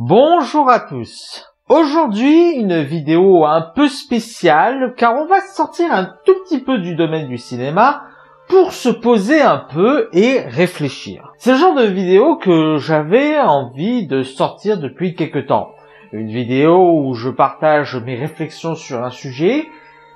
Bonjour à tous. Aujourd'hui, une vidéo un peu spéciale car on va sortir un tout petit peu du domaine du cinéma pour se poser un peu et réfléchir. C'est le genre de vidéo que j'avais envie de sortir depuis quelque temps. Une vidéo où je partage mes réflexions sur un sujet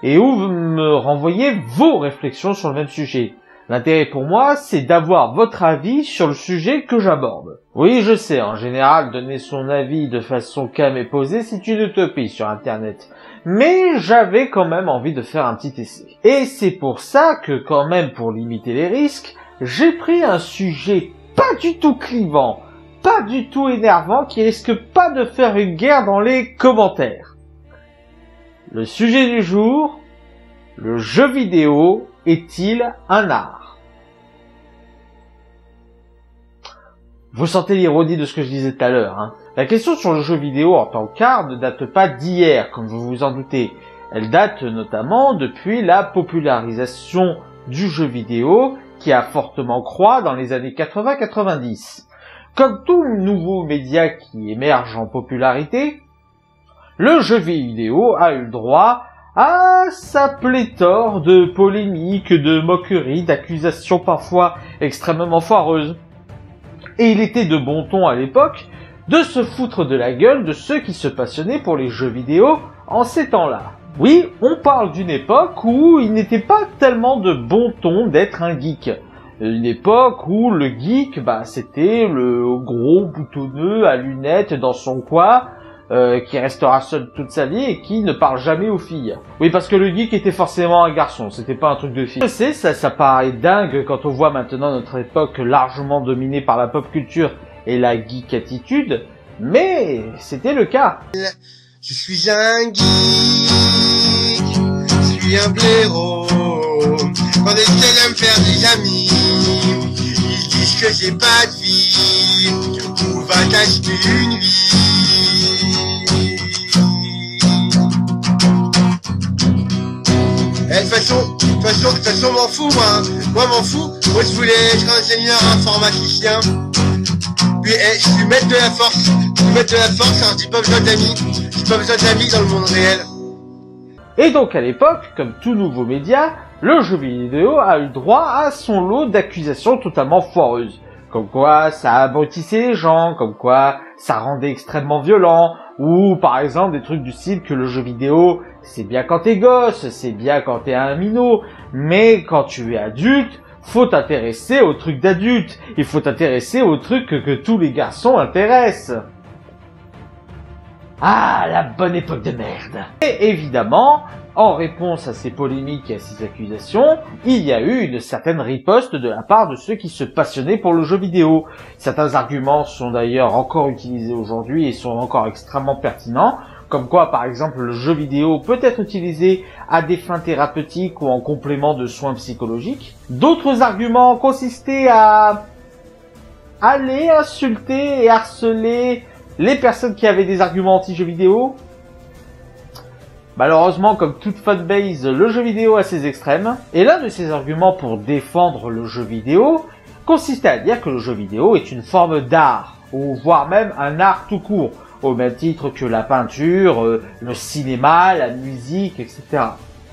et où vous me renvoyez vos réflexions sur le même sujet. L'intérêt pour moi, c'est d'avoir votre avis sur le sujet que j'aborde. Oui, je sais, en général, donner son avis de façon calme et posée, c'est une utopie sur Internet. Mais j'avais quand même envie de faire un petit essai. Et c'est pour ça que, quand même, pour limiter les risques, j'ai pris un sujet pas du tout clivant, pas du tout énervant, qui risque pas de faire une guerre dans les commentaires. Le sujet du jour, le jeu vidéo est-il un art? Vous sentez l'ironie de ce que je disais tout à l'heure, hein. La question sur le jeu vidéo en tant qu'art ne date pas d'hier, comme vous vous en doutez. Elle date notamment depuis la popularisation du jeu vidéo qui a fortement croît dans les années 80-90. Comme tout nouveau média qui émerge en popularité, le jeu vidéo a eu le droit à sa pléthore de polémiques, de moqueries, d'accusations parfois extrêmement foireuses. Et il était de bon ton à l'époque de se foutre de la gueule de ceux qui se passionnaient pour les jeux vidéo en ces temps-là. Oui, on parle d'une époque où il n'était pas tellement de bon ton d'être un geek. Une époque où le geek, c'était le gros boutonneux à lunettes dans son coin, qui restera seul toute sa vie et qui ne parle jamais aux filles. Oui, parce que le geek était forcément un garçon, c'était pas un truc de fille. Je sais, ça paraît dingue quand on voit maintenant notre époque largement dominée par la pop culture et la geek attitude, mais c'était le cas. Je suis un geek, je suis un blaireau. Quand j'essaie de me faire des amis, ils disent que j'ai pas de vie. Où va t'acheter une vie? De toute façon, m'en fous, moi m'en fous. Moi je voulais être ingénieur informaticien. Puis je suis maître de la force. Alors j'ai pas besoin d'amis. J'ai pas besoin d'amis dans le monde réel. Et donc à l'époque, comme tout nouveau média, le jeu vidéo a eu droit à son lot d'accusations totalement foireuses. Comme quoi ça abrutissait les gens, comme quoi ça rendait extrêmement violent, ou par exemple des trucs du style que le jeu vidéo, c'est bien quand t'es gosse, c'est bien quand t'es un minot, mais quand tu es adulte, faut t'intéresser aux trucs d'adultes, il faut t'intéresser aux trucs que tous les garçons intéressent. Ah, la bonne époque de merde. Et évidemment, en réponse à ces polémiques et à ces accusations, il y a eu une certaine riposte de la part de ceux qui se passionnaient pour le jeu vidéo. Certains arguments sont d'ailleurs encore utilisés aujourd'hui et sont encore extrêmement pertinents, comme quoi par exemple le jeu vidéo peut être utilisé à des fins thérapeutiques ou en complément de soins psychologiques. D'autres arguments consistaient à aller insulter et harceler les personnes qui avaient des arguments anti-jeux vidéo. Malheureusement, comme toute fanbase, le jeu vidéo a ses extrêmes. Et l'un de ces arguments pour défendre le jeu vidéo consistait à dire que le jeu vidéo est une forme d'art, ou voire même un art tout court, au même titre que la peinture, le cinéma, la musique, etc.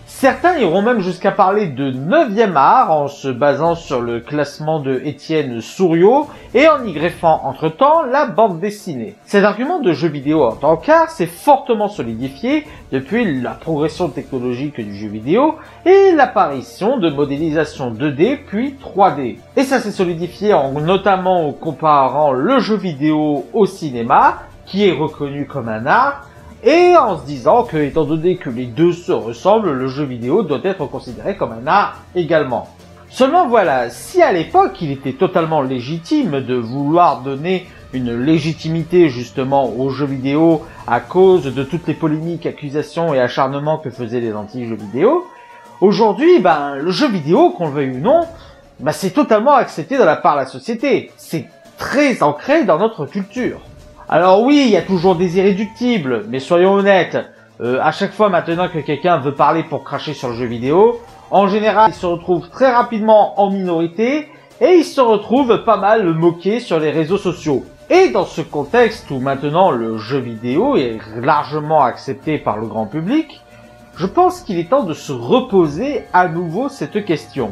Certains iront même jusqu'à parler de 9e art en se basant sur le classement de Étienne Souriau et en y greffant entre-temps la bande dessinée. Cet argument de jeu vidéo en tant qu'art s'est fortement solidifié depuis la progression technologique du jeu vidéo et l'apparition de modélisation 2D puis 3D. Et ça s'est solidifié en notamment comparant le jeu vidéo au cinéma, qui est reconnu comme un art, et en se disant que, étant donné que les deux se ressemblent, le jeu vidéo doit être considéré comme un art également. Seulement voilà, si à l'époque il était totalement légitime de vouloir donner une légitimité justement aux jeux vidéo à cause de toutes les polémiques, accusations et acharnements que faisaient les anti-jeux vidéo, aujourd'hui, le jeu vidéo, qu'on le veuille ou non, c'est totalement accepté de la part de la société. C'est très ancré dans notre culture. Alors oui, il y a toujours des irréductibles, mais soyons honnêtes, à chaque fois maintenant que quelqu'un veut parler pour cracher sur le jeu vidéo, en général, il se retrouve très rapidement en minorité et il se retrouve pas mal moqué sur les réseaux sociaux. Et dans ce contexte où maintenant le jeu vidéo est largement accepté par le grand public, je pense qu'il est temps de se reposer à nouveau cette question.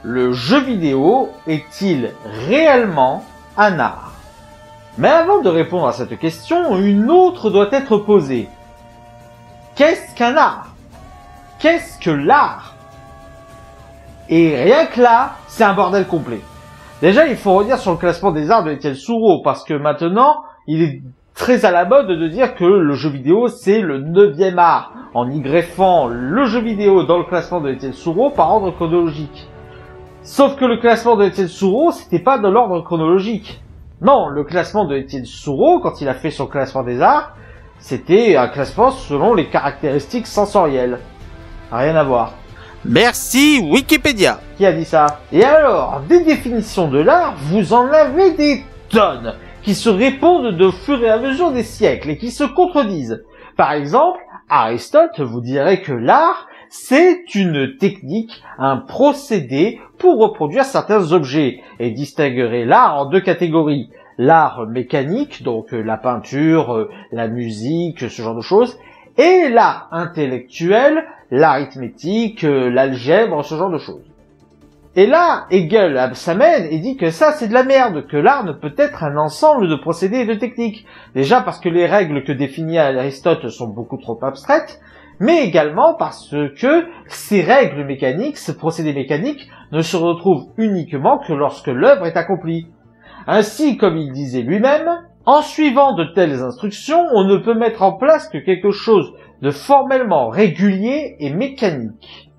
Le jeu vidéo est-il réellement un art? Mais avant de répondre à cette question, une autre doit être posée. Qu'est-ce qu'un art? Qu'est-ce que l'art? Et rien que là, c'est un bordel complet. Déjà, il faut revenir sur le classement des arts de Étienne Soureau, parce que maintenant, il est très à la mode de dire que le jeu vidéo, c'est le 9e art, en y greffant le jeu vidéo dans le classement de Étienne Soureau par ordre chronologique. Sauf que le classement de Étienne Soureau, c'était pas de l'ordre chronologique. Non, le classement de Étienne Soureau, quand il a fait son classement des arts, c'était un classement selon les caractéristiques sensorielles. Rien à voir. Merci Wikipédia. Qui a dit ça? Et alors, des définitions de l'art, vous en avez des tonnes, qui se répondent de fur et à mesure des siècles et qui se contredisent. Par exemple, Aristote vous dirait que l'art, c'est une technique, un procédé pour reproduire certains objets, et distinguerait l'art en deux catégories. L'art mécanique, donc la peinture, la musique, ce genre de choses, et l'art intellectuel, l'arithmétique, l'algèbre, ce genre de choses. Et là, Hegel s'amène et dit que ça c'est de la merde, que l'art ne peut être un ensemble de procédés et de techniques. Déjà parce que les règles que définit Aristote sont beaucoup trop abstraites, mais également parce que ces règles mécaniques, ce procédé mécanique, ne se retrouvent uniquement que lorsque l'œuvre est accomplie. Ainsi, comme il disait lui-même, en suivant de telles instructions, on ne peut mettre en place que quelque chose de formellement régulier et mécanique.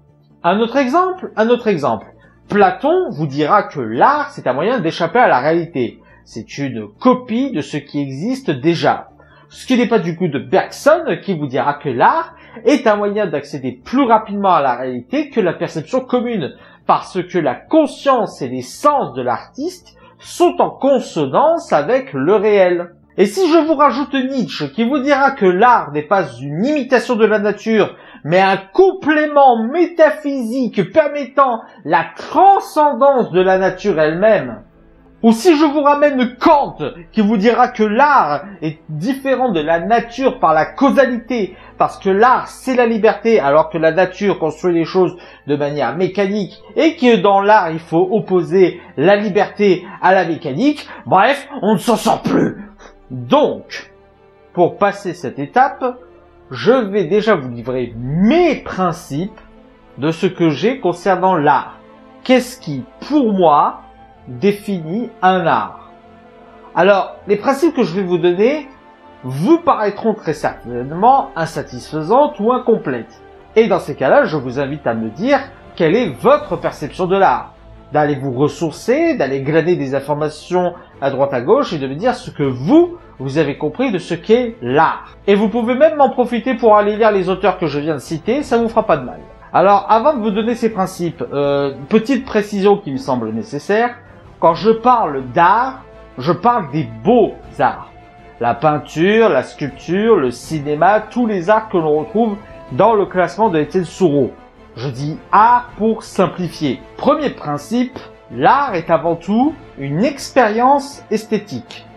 Un autre exemple. Platon vous dira que l'art, c'est un moyen d'échapper à la réalité. C'est une copie de ce qui existe déjà. Ce qui n'est pas du coup de Bergson qui vous dira que l'art est un moyen d'accéder plus rapidement à la réalité que la perception commune, parce que la conscience et les sens de l'artiste sont en consonance avec le réel. Et si je vous rajoute Nietzsche qui vous dira que l'art n'est pas une imitation de la nature, mais un complément métaphysique permettant la transcendance de la nature elle-même, ou si je vous ramène Kant qui vous dira que l'art est différent de la nature par la causalité, parce que l'art c'est la liberté alors que la nature construit les choses de manière mécanique et que dans l'art il faut opposer la liberté à la mécanique, bref, on ne s'en sort plus. Donc, pour passer cette étape, je vais déjà vous livrer mes principes de ce que j'ai concernant l'art. Qu'est-ce qui, pour moi, définit un art? Alors, les principes que je vais vous donner vous paraîtront très certainement insatisfaisantes ou incomplètes. Et dans ces cas-là, je vous invite à me dire quelle est votre perception de l'art. D'aller vous ressourcer, d'aller glaner des informations à droite à gauche et de me dire ce que vous avez compris de ce qu'est l'art. Et vous pouvez même m'en profiter pour aller lire les auteurs que je viens de citer, ça vous fera pas de mal. Alors, avant de vous donner ces principes, petite précision qui me semble nécessaire. Quand je parle d'art, je parle des beaux arts. La peinture, la sculpture, le cinéma, tous les arts que l'on retrouve dans le classement de Étienne Soureau. Je dis art pour simplifier. Premier principe, l'art est avant tout une expérience esthétique.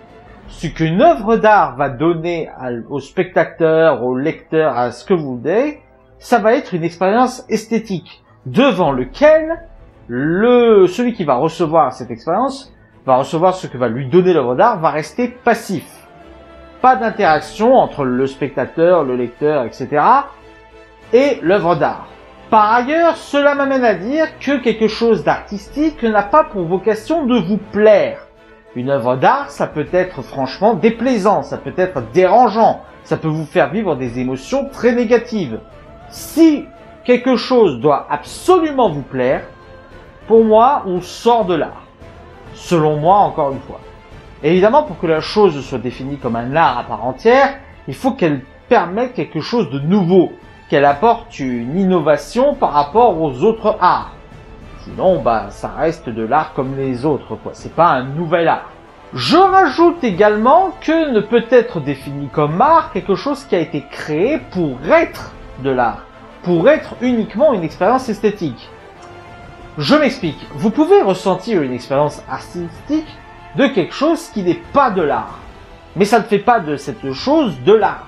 Ce qu'une œuvre d'art va donner au spectateur, au lecteur, à ce que vous voulez, ça va être une expérience esthétique devant lequel celui qui va recevoir cette expérience, va recevoir ce que va lui donner l'œuvre d'art, va rester passif. Pas d'interaction entre le spectateur, le lecteur, etc. et l'œuvre d'art. Par ailleurs, cela m'amène à dire que quelque chose d'artistique n'a pas pour vocation de vous plaire. Une œuvre d'art, ça peut être franchement déplaisant, ça peut être dérangeant, ça peut vous faire vivre des émotions très négatives. Si quelque chose doit absolument vous plaire, pour moi, on sort de l'art. Selon moi, encore une fois. Évidemment, pour que la chose soit définie comme un art à part entière, il faut qu'elle permette quelque chose de nouveau, qu'elle apporte une innovation par rapport aux autres arts. Sinon, ça reste de l'art comme les autres, quoi. C'est pas un nouvel art. Je rajoute également que ne peut être défini comme art quelque chose qui a été créé pour être de l'art, pour être uniquement une expérience esthétique. Je m'explique. Vous pouvez ressentir une expérience artistique de quelque chose qui n'est pas de l'art. Mais ça ne fait pas de cette chose de l'art.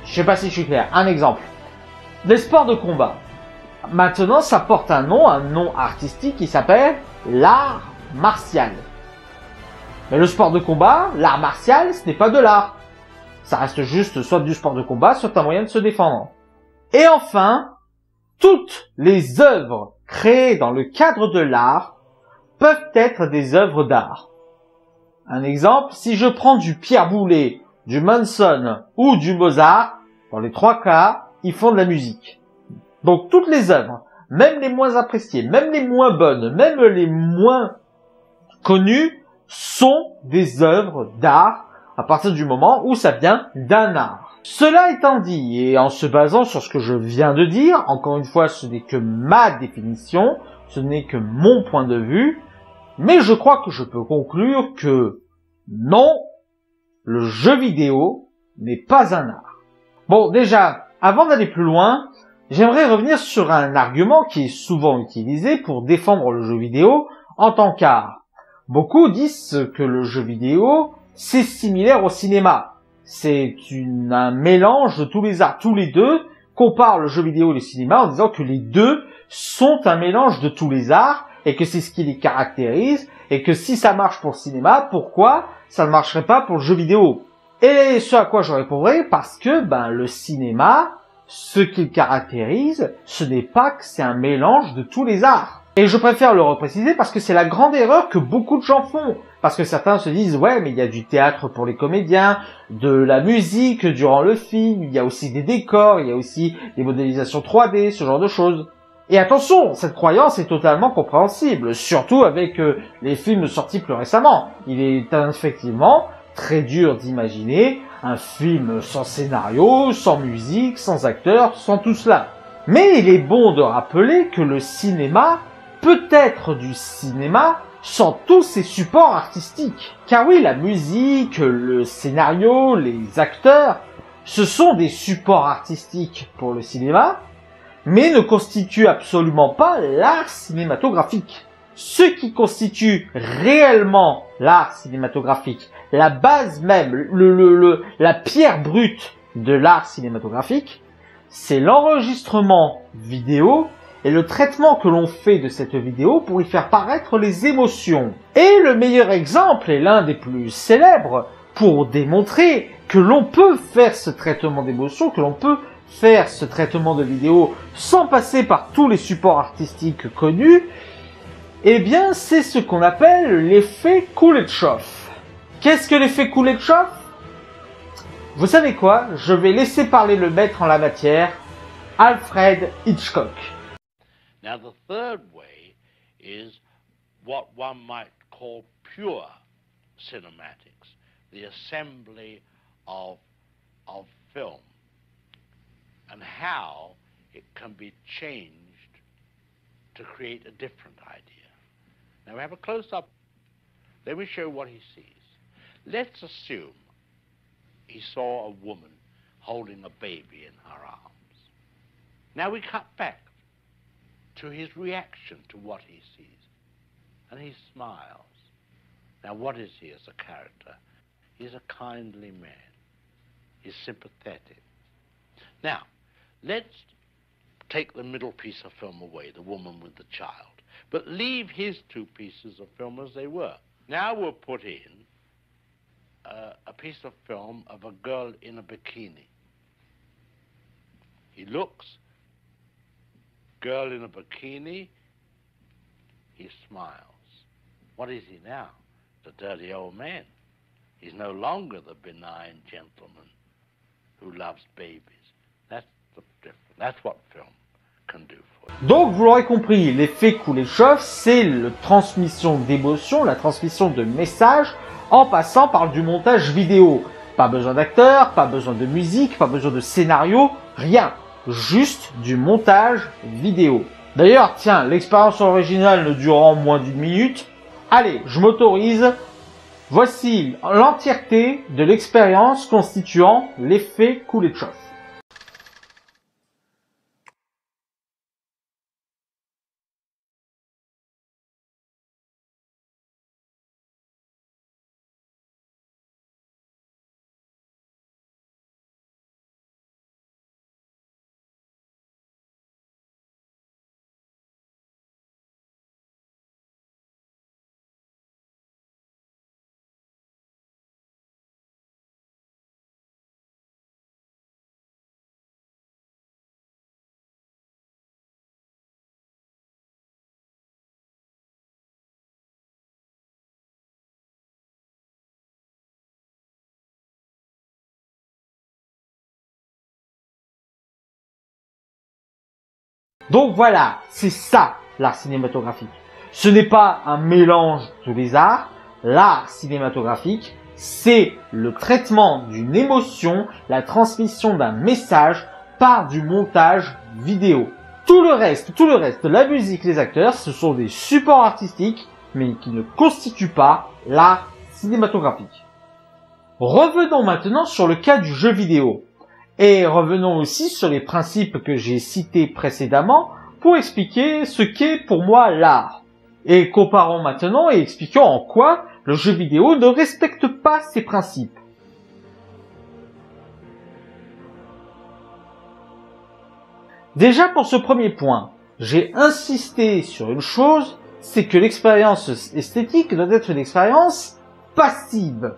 Je sais pas si je suis clair. Un exemple. Les sports de combat. Maintenant, ça porte un nom artistique qui s'appelle l'art martial. Mais le sport de combat, l'art martial, ce n'est pas de l'art. Ça reste juste soit du sport de combat, soit un moyen de se défendre. Et enfin, toutes les œuvres créées dans le cadre de l'art peuvent être des œuvres d'art. Un exemple, si je prends du Pierre Boulez, du Manson ou du Mozart, dans les trois cas, ils font de la musique. Donc toutes les œuvres, même les moins appréciées, même les moins bonnes, même les moins connues, sont des œuvres d'art à partir du moment où ça vient d'un art. Cela étant dit, et en se basant sur ce que je viens de dire, encore une fois, ce n'est que ma définition, ce n'est que mon point de vue, mais je crois que je peux conclure que non, le jeu vidéo n'est pas un art. Bon, déjà, avant d'aller plus loin, j'aimerais revenir sur un argument qui est souvent utilisé pour défendre le jeu vidéo en tant qu'art. Beaucoup disent que le jeu vidéo, c'est similaire au cinéma. C'est un mélange de tous les arts. Tous les deux comparent le jeu vidéo et le cinéma en disant que les deux sont un mélange de tous les arts et que c'est ce qui les caractérise et que si ça marche pour le cinéma, pourquoi ça ne marcherait pas pour le jeu vidéo? Et ce à quoi je répondrai, parce que le cinéma, ce qu'il caractérise, ce n'est pas que c'est un mélange de tous les arts. Et je préfère le repréciser parce que c'est la grande erreur que beaucoup de gens font. Parce que certains se disent, ouais, mais il y a du théâtre pour les comédiens, de la musique durant le film, il y a aussi des décors, il y a aussi des modélisations 3D, ce genre de choses. Et attention, cette croyance est totalement compréhensible, surtout avec les films sortis plus récemment. Il est effectivement très dur d'imaginer un film sans scénario, sans musique, sans acteurs, sans tout cela. Mais il est bon de rappeler que le cinéma peut être du cinéma sans tous ces supports artistiques. Car oui, la musique, le scénario, les acteurs, ce sont des supports artistiques pour le cinéma, mais ne constituent absolument pas l'art cinématographique. Ce qui constitue réellement l'art cinématographique, la base même, la pierre brute de l'art cinématographique, c'est l'enregistrement vidéo et le traitement que l'on fait de cette vidéo pour y faire paraître les émotions. Et le meilleur exemple, et l'un des plus célèbres, pour démontrer que l'on peut faire ce traitement d'émotions, que l'on peut faire ce traitement de vidéo sans passer par tous les supports artistiques connus, eh bien, c'est ce qu'on appelle l'effet Kuleshov. Qu'est-ce que l'effet Kuleshov? Vous savez quoi? Je vais laisser parler le maître en la matière, Alfred Hitchcock. Now the third way is what one might call pure cinematics, the assembly of film, and how it can be changed to create a different idea. Now we have a close-up. Let me show what he sees. Let's assume he saw a woman holding a baby in her arms. Now we cut back to his reaction to what he sees, and he smiles. Now what is he as a character? He's a kindly man. He's sympathetic. Now, let's take the middle piece of film away, the woman with the child, but leave his two pieces of film as they were. Now we'll put in a piece of film of a girl in a bikini. He looks, girl in a bikini, he smiles. What is he now? The dirty old man. He's no longer the benign gentleman who loves babies. That's the difference. That's what film can do for you. Donc vous l'aurez compris, l'effet Kuleshov, c'est la transmission d'émotions, la transmission de messages en passant par du montage vidéo. Pas besoin d'acteurs, pas besoin de musique, pas besoin de scénario, rien. Juste du montage vidéo. D'ailleurs, tiens, l'expérience originale ne durant moins d'1 minute. Allez, je m'autorise. Voici l'entièreté de l'expérience constituant l'effet Kuleshov. Donc voilà, c'est ça l'art cinématographique. Ce n'est pas un mélange de tous les arts. L'art cinématographique, c'est le traitement d'une émotion, la transmission d'un message par du montage vidéo. Tout le reste, la musique, les acteurs, ce sont des supports artistiques, mais qui ne constituent pas l'art cinématographique. Revenons maintenant sur le cas du jeu vidéo. Et revenons aussi sur les principes que j'ai cités précédemment pour expliquer ce qu'est pour moi l'art. Et comparons maintenant et expliquons en quoi le jeu vidéo ne respecte pas ces principes. Déjà pour ce premier point, j'ai insisté sur une chose, c'est que l'expérience esthétique doit être une expérience passive.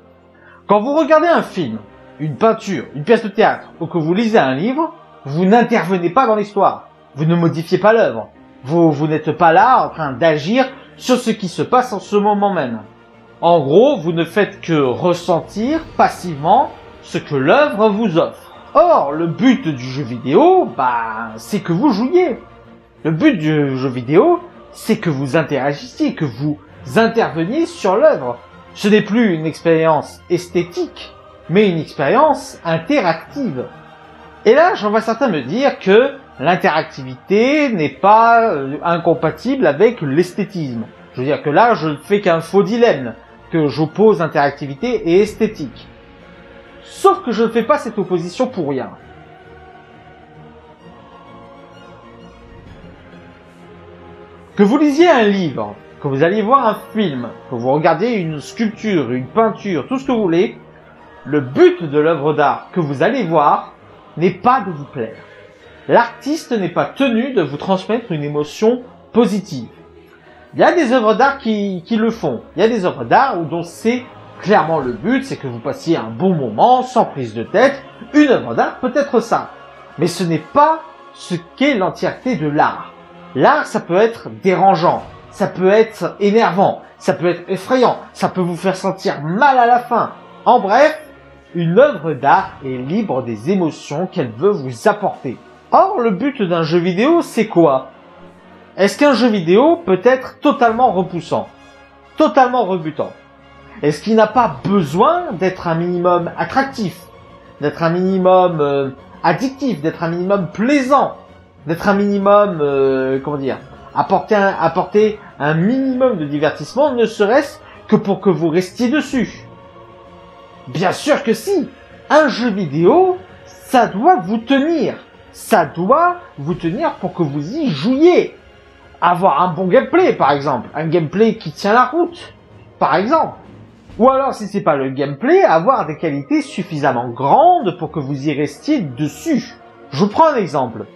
Quand vous regardez un film, une peinture, une pièce de théâtre, ou que vous lisez un livre, vous n'intervenez pas dans l'histoire. Vous ne modifiez pas l'œuvre. Vous n'êtes pas là en train d'agir sur ce qui se passe en ce moment même. En gros, vous ne faites que ressentir passivement ce que l'œuvre vous offre. Or, le but du jeu vidéo, c'est que vous jouiez. Le but du jeu vidéo, c'est que vous interagissiez, que vous interveniez sur l'œuvre. Ce n'est plus une expérience esthétique, mais une expérience interactive. Et là, j'en vois certains me dire que l'interactivité n'est pas incompatible avec l'esthétisme. Je veux dire que là, je ne fais qu'un faux dilemme, que j'oppose interactivité et esthétique. Sauf que je ne fais pas cette opposition pour rien. Que vous lisiez un livre, que vous alliez voir un film, que vous regardiez une sculpture, une peinture, tout ce que vous voulez, le but de l'œuvre d'art que vous allez voir n'est pas de vous plaire. L'artiste n'est pas tenu de vous transmettre une émotion positive. Il y a des œuvres d'art qui le font. Il y a des œuvres d'art dont c'est clairement le but, c'est que vous passiez un bon moment, sans prise de tête. Une œuvre d'art peut être ça. Mais ce n'est pas ce qu'est l'entièreté de l'art. L'art, ça peut être dérangeant, ça peut être énervant, ça peut être effrayant, ça peut vous faire sentir mal à la fin. En bref, une œuvre d'art est libre des émotions qu'elle veut vous apporter. Or, le but d'un jeu vidéo, c'est quoi? Est-ce qu'un jeu vidéo peut être totalement repoussant, totalement rebutant? Est-ce qu'il n'a pas besoin d'être un minimum attractif, d'être un minimum addictif, d'être un minimum plaisant, d'être un minimum, apporter un minimum de divertissement, ne serait-ce que pour que vous restiez dessus? Bien sûr que si. Un jeu vidéo, ça doit vous tenir. Ça doit vous tenir pour que vous y jouiez. Avoir un bon gameplay, par exemple. Un gameplay qui tient la route, par exemple. Ou alors, si c'est pas le gameplay, avoir des qualités suffisamment grandes pour que vous y restiez dessus. Je vous prends un exemple.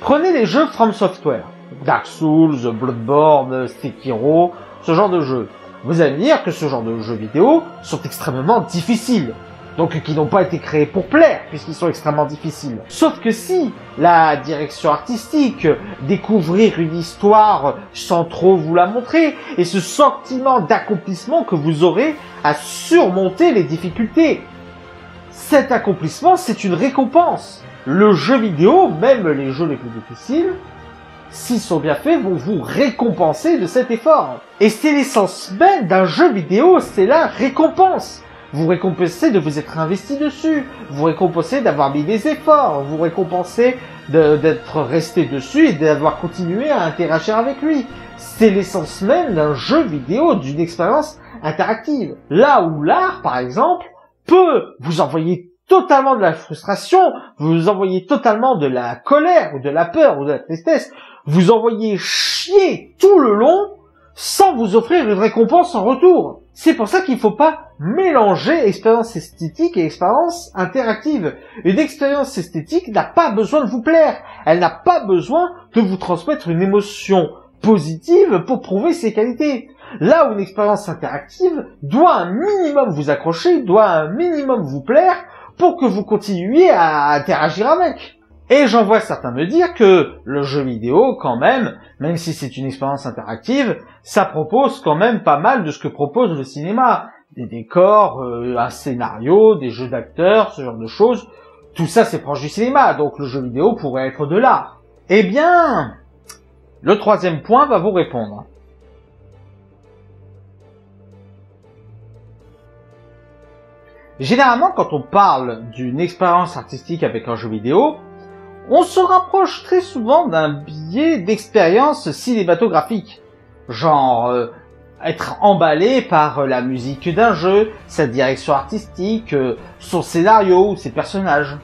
Prenez les jeux From Software. Dark Souls, Bloodborne, Sekiro, ce genre de jeux. Vous allez me dire que ce genre de jeux vidéo sont extrêmement difficiles. Donc qui n'ont pas été créés pour plaire, puisqu'ils sont extrêmement difficiles. Sauf que si la direction artistique, découvrir une histoire sans trop vous la montrer, et ce sentiment d'accomplissement que vous aurez à surmonter les difficultés. Cet accomplissement, c'est une récompense. Le jeu vidéo, même les jeux les plus difficiles, s'ils sont bien faits, vont vous récompenser de cet effort. Et c'est l'essence même d'un jeu vidéo, c'est la récompense. Vous récompensez de vous être investi dessus, vous récompensez d'avoir mis des efforts, vous récompensez d'être resté dessus et d'avoir continué à interagir avec lui. C'est l'essence même d'un jeu vidéo, d'une expérience interactive. Là où l'art, par exemple, peut vous envoyer totalement de la frustration, vous envoyer totalement de la colère, ou de la peur, ou de la tristesse, vous envoyer chier tout le long, sans vous offrir une récompense en retour. C'est pour ça qu'il ne faut pas mélanger expérience esthétique et expérience interactive. Une expérience esthétique n'a pas besoin de vous plaire. Elle n'a pas besoin de vous transmettre une émotion positive pour prouver ses qualités. Là où une expérience interactive doit un minimum vous accrocher, doit un minimum vous plaire pour que vous continuiez à interagir avec. Et j'en vois certains me dire que le jeu vidéo, quand même si c'est une expérience interactive, ça propose quand même pas mal de ce que propose le cinéma. Des décors, un scénario, des jeux d'acteurs, ce genre de choses. Tout ça, c'est proche du cinéma, donc le jeu vidéo pourrait être de l'art. Eh bien, Le troisième point va vous répondre. Généralement, quand on parle d'une expérience artistique avec un jeu vidéo, on se rapproche très souvent d'un biais d'expérience cinématographique. Genre, être emballé par la musique d'un jeu, sa direction artistique, son scénario ou ses personnages.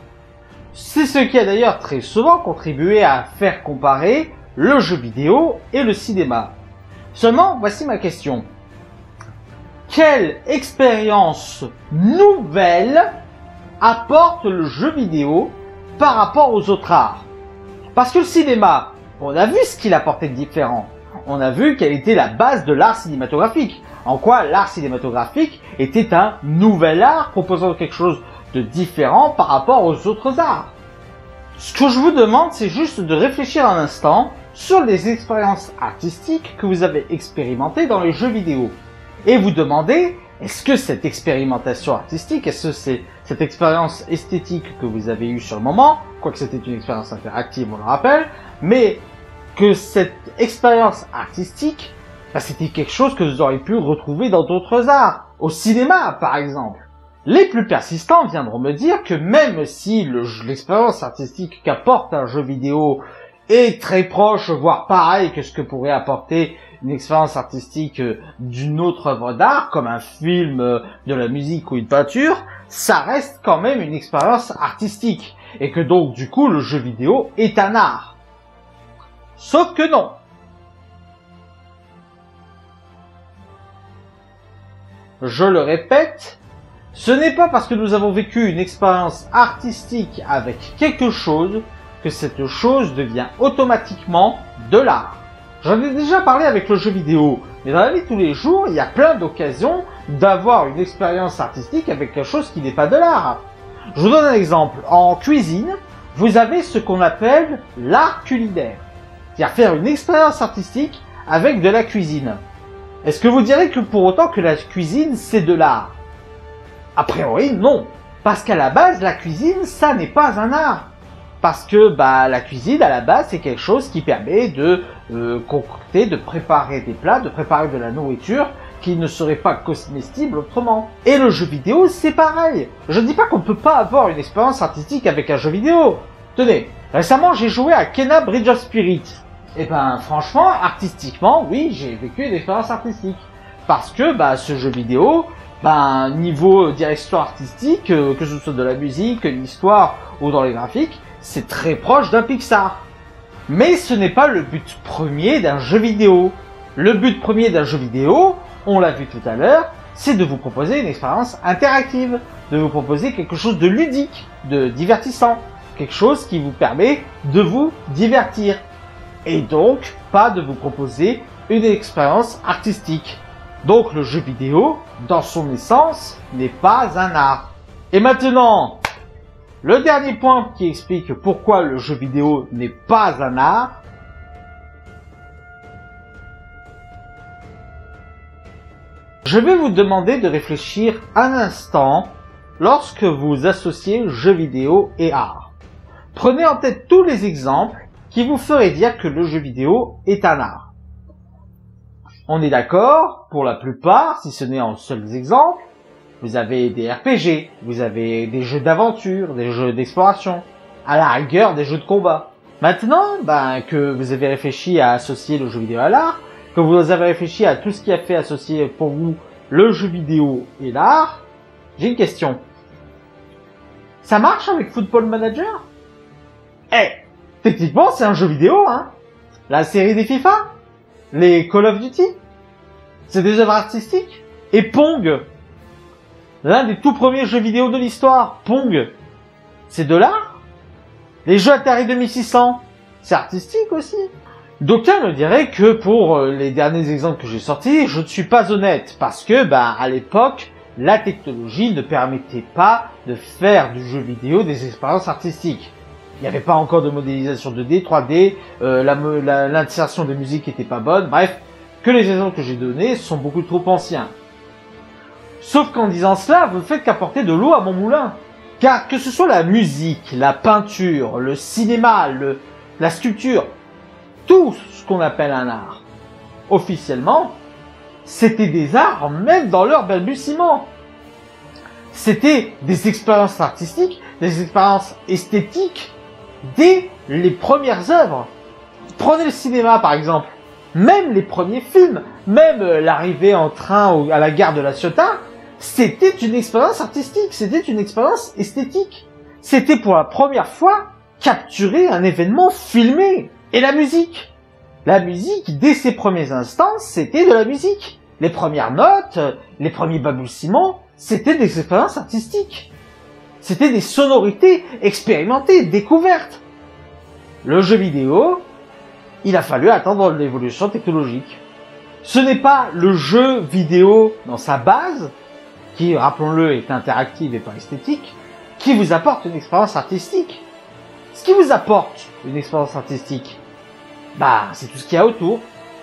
C'est ce qui a d'ailleurs très souvent contribué à faire comparer le jeu vidéo et le cinéma. Seulement, voici ma question. Quelle expérience nouvelle apporte le jeu vidéo par rapport aux autres arts? Parce que le cinéma, on a vu ce qu'il apportait de différent. On a vu quelle était la base de l'art cinématographique. En quoi l'art cinématographique était un nouvel art proposant quelque chose de différent par rapport aux autres arts. Ce que je vous demande, c'est juste de réfléchir un instant sur les expériences artistiques que vous avez expérimentées dans les jeux vidéo. Et vous demander, est-ce que cette expérimentation artistique, est-ce que c'est cette expérience esthétique que vous avez eue sur le moment, quoique c'était une expérience interactive, on le rappelle, mais que cette expérience artistique, c'était quelque chose que vous auriez pu retrouver dans d'autres arts, au cinéma par exemple. Les plus persistants viendront me dire que même si l'expérience artistique qu'apporte un jeu vidéo est très proche, voire pareil que ce que pourrait apporter une expérience artistique d'une autre œuvre d'art, comme un film, de la musique ou une peinture, ça reste quand même une expérience artistique. Et que donc, du coup, le jeu vidéo est un art. Sauf que non. Je le répète, ce n'est pas parce que nous avons vécu une expérience artistique avec quelque chose que cette chose devient automatiquement de l'art. J'en ai déjà parlé avec le jeu vidéo, mais dans la vie de tous les jours, il y a plein d'occasions d'avoir une expérience artistique avec quelque chose qui n'est pas de l'art. Je vous donne un exemple. En cuisine, vous avez ce qu'on appelle l'art culinaire. C'est-à-dire faire une expérience artistique avec de la cuisine. Est-ce que vous direz que pour autant que la cuisine, c'est de l'art? A priori, non. Parce qu'à la base, la cuisine, ça n'est pas un art. Parce que la cuisine, à la base, c'est quelque chose qui permet de concocter, de préparer des plats, de préparer de la nourriture qui ne serait pas comestible autrement. Et le jeu vidéo, c'est pareil. Je ne dis pas qu'on ne peut pas avoir une expérience artistique avec un jeu vidéo. Tenez, récemment, j'ai joué à Kena Bridge of Spirit. Et franchement, artistiquement, oui, j'ai vécu une expérience artistique. Parce que, ce jeu vidéo, niveau direction artistique, que ce soit de la musique, l'histoire ou dans les graphiques, c'est très proche d'un Pixar. Mais ce n'est pas le but premier d'un jeu vidéo. Le but premier d'un jeu vidéo, on l'a vu tout à l'heure, c'est de vous proposer une expérience interactive, de vous proposer quelque chose de ludique, de divertissant, quelque chose qui vous permet de vous divertir. Et donc, pas de vous proposer une expérience artistique. Donc le jeu vidéo, dans son essence, n'est pas un art. Et maintenant, le dernier point qui explique pourquoi le jeu vidéo n'est pas un art, je vais vous demander de réfléchir un instant lorsque vous associez jeu vidéo et art. Prenez en tête tous les exemples qui vous feraient dire que le jeu vidéo est un art. On est d'accord, pour la plupart, si ce n'est en seuls exemples, vous avez des RPG, vous avez des jeux d'aventure, des jeux d'exploration, à la rigueur des jeux de combat. Maintenant, que vous avez réfléchi à associer le jeu vidéo à l'art, que vous avez réfléchi à tout ce qui a fait associer pour vous le jeu vidéo et l'art, j'ai une question. Ça marche avec Football Manager? Techniquement, c'est un jeu vidéo, hein. La série des FIFA, les Call of Duty, c'est des œuvres artistiques. Et Pong, l'un des tout premiers jeux vidéo de l'histoire, Pong, c'est de l'art. Les jeux Atari 2600, c'est artistique aussi. D'aucuns me diraient que pour les derniers exemples que j'ai sortis, je ne suis pas honnête, parce que, à l'époque, la technologie ne permettait pas de faire du jeu vidéo des expériences artistiques. Il n'y avait pas encore de modélisation 2D, 3D, l'insertion de musique n'était pas bonne, bref, que les exemples que j'ai donnés sont beaucoup trop anciens. Sauf qu'en disant cela, vous ne faites qu'apporter de l'eau à mon moulin. Car que ce soit la musique, la peinture, le cinéma, la sculpture, tout ce qu'on appelle un art. Officiellement, c'était des arts même dans leur balbutiement. C'était des expériences artistiques, des expériences esthétiques dès les premières œuvres. Prenez le cinéma par exemple. Même les premiers films, même l'arrivée en train à la gare de La Ciotat, c'était une expérience artistique, c'était une expérience esthétique. C'était pour la première fois capturer un événement filmé. Et la musique, dès ses premiers instants, c'était de la musique. Les premières notes, les premiers balbutiements, c'était des expériences artistiques. C'était des sonorités expérimentées, découvertes. Le jeu vidéo, il a fallu attendre l'évolution technologique. Ce n'est pas le jeu vidéo dans sa base, qui, rappelons-le, est interactive et pas esthétique, qui vous apporte une expérience artistique. Ce qui vous apporte une expérience artistique, c'est tout ce qu'il y a autour.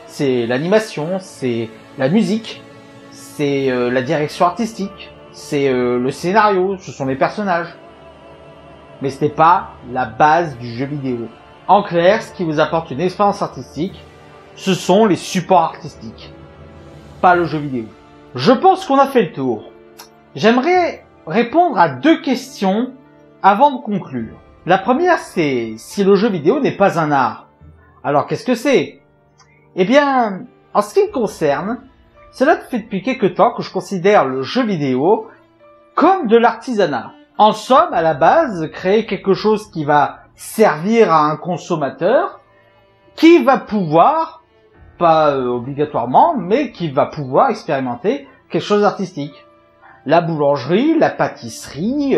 C'est l'animation, c'est la musique, c'est la direction artistique, c'est le scénario, ce sont les personnages. Mais ce n'est pas la base du jeu vidéo. En clair, ce qui vous apporte une expérience artistique, ce sont les supports artistiques, pas le jeu vidéo. Je pense qu'on a fait le tour. J'aimerais répondre à 2 questions avant de conclure. La première, c'est si le jeu vidéo n'est pas un art. Alors qu'est-ce que c'est? Eh bien, en ce qui me concerne, cela fait depuis quelque temps que je considère le jeu vidéo comme de l'artisanat. En somme, à la base, créer quelque chose qui va servir à un consommateur, qui va pouvoir, pas obligatoirement, mais qui va pouvoir expérimenter quelque chose d'artistique. La boulangerie, la pâtisserie,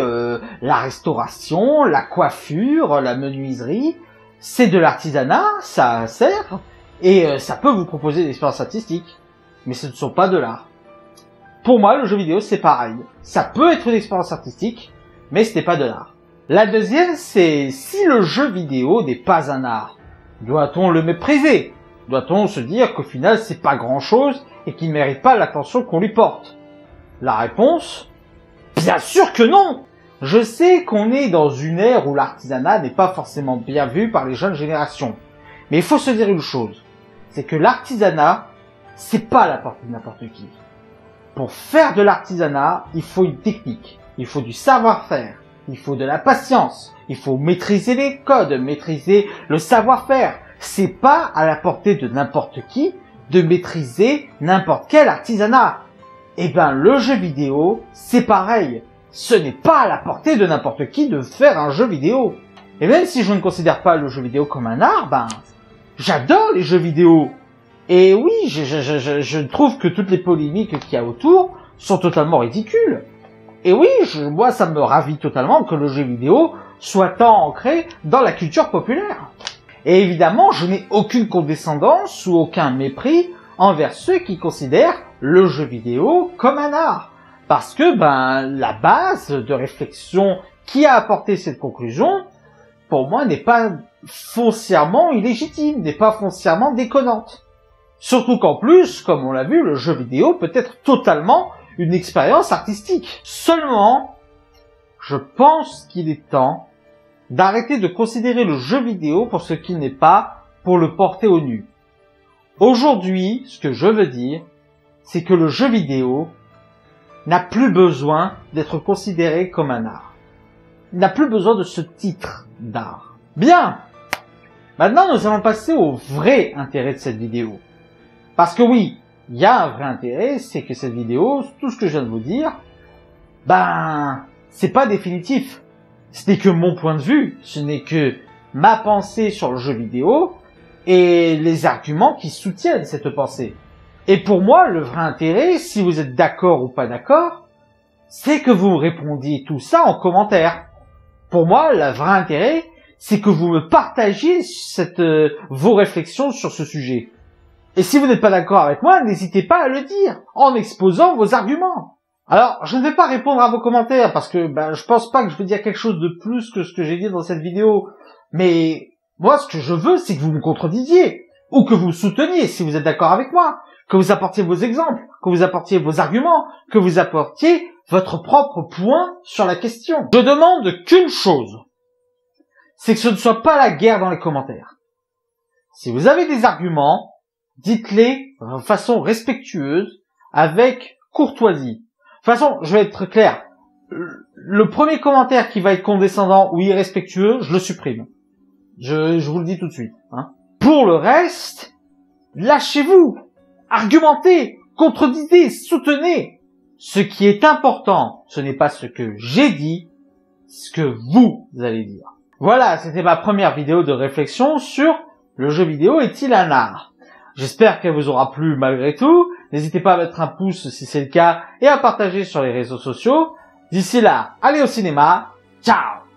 la restauration, la coiffure, la menuiserie, c'est de l'artisanat, ça sert, et ça peut vous proposer des expériences artistiques, mais ce ne sont pas de l'art. Pour moi, le jeu vidéo, c'est pareil. Ça peut être une expérience artistique, mais ce n'est pas de l'art. La deuxième, c'est si le jeu vidéo n'est pas un art, doit-on le mépriser? Doit-on se dire qu'au final, c'est pas grand-chose et qu'il ne mérite pas l'attention qu'on lui porte? La réponse, bien sûr que non! Je sais qu'on est dans une ère où l'artisanat n'est pas forcément bien vu par les jeunes générations. Mais il faut se dire une chose, c'est que l'artisanat, c'est pas la portée de n'importe qui. Pour faire de l'artisanat, il faut une technique, il faut du savoir-faire, il faut de la patience, il faut maîtriser les codes, maîtriser le savoir-faire. C'est pas à la portée de n'importe qui de maîtriser n'importe quel artisanat. Eh ben, le jeu vidéo, c'est pareil. Ce n'est pas à la portée de n'importe qui de faire un jeu vidéo. Et même si je ne considère pas le jeu vidéo comme un art, j'adore les jeux vidéo. Et oui, je trouve que toutes les polémiques qu'il y a autour sont totalement ridicules. Et oui, moi, ça me ravit totalement que le jeu vidéo soit tant ancré dans la culture populaire. Et évidemment, je n'ai aucune condescendance ou aucun mépris envers ceux qui considèrent le jeu vidéo comme un art. Parce que, la base de réflexion qui a apporté cette conclusion, pour moi, n'est pas foncièrement illégitime, n'est pas foncièrement déconnante. Surtout qu'en plus, comme on l'a vu, le jeu vidéo peut être totalement une expérience artistique. Seulement, je pense qu'il est temps d'arrêter de considérer le jeu vidéo pour ce qu'il n'est pas, pour le porter au nu. Aujourd'hui, ce que je veux dire, c'est que le jeu vidéo n'a plus besoin d'être considéré comme un art. Il n'a plus besoin de ce titre d'art. Bien. Maintenant, nous allons passer au vrai intérêt de cette vidéo. Parce que oui, il y a un vrai intérêt, c'est que cette vidéo, tout ce que je viens de vous dire, c'est pas définitif. Ce n'est que mon point de vue, ce n'est que ma pensée sur le jeu vidéo et les arguments qui soutiennent cette pensée. Et pour moi, le vrai intérêt, si vous êtes d'accord ou pas d'accord, c'est que vous me répondiez tout ça en commentaire. Pour moi, le vrai intérêt, c'est que vous me partagiez vos réflexions sur ce sujet. Et si vous n'êtes pas d'accord avec moi, n'hésitez pas à le dire, en exposant vos arguments. Alors, je ne vais pas répondre à vos commentaires, parce que je pense pas que je vais dire quelque chose de plus que ce que j'ai dit dans cette vidéo. Mais moi, ce que je veux, c'est que vous me contredisiez, ou que vous me souteniez, si vous êtes d'accord avec moi, que vous apportiez vos exemples, que vous apportiez vos arguments, que vous apportiez votre propre point sur la question. Je demande qu'une chose, c'est que ce ne soit pas la guerre dans les commentaires. Si vous avez des arguments, dites-les de façon respectueuse, avec courtoisie. De toute façon, je vais être clair. Le premier commentaire qui va être condescendant ou irrespectueux, je le supprime. Je vous le dis tout de suite. Hein. Pour le reste, lâchez-vous, argumentez, contredisez, soutenez. Ce qui est important, ce n'est pas ce que j'ai dit, ce que vous allez dire. Voilà, c'était ma première vidéo de réflexion sur le jeu vidéo est-il un art. J'espère qu'elle vous aura plu malgré tout. N'hésitez pas à mettre un pouce si c'est le cas et à partager sur les réseaux sociaux. D'ici là, allez au cinéma. Ciao!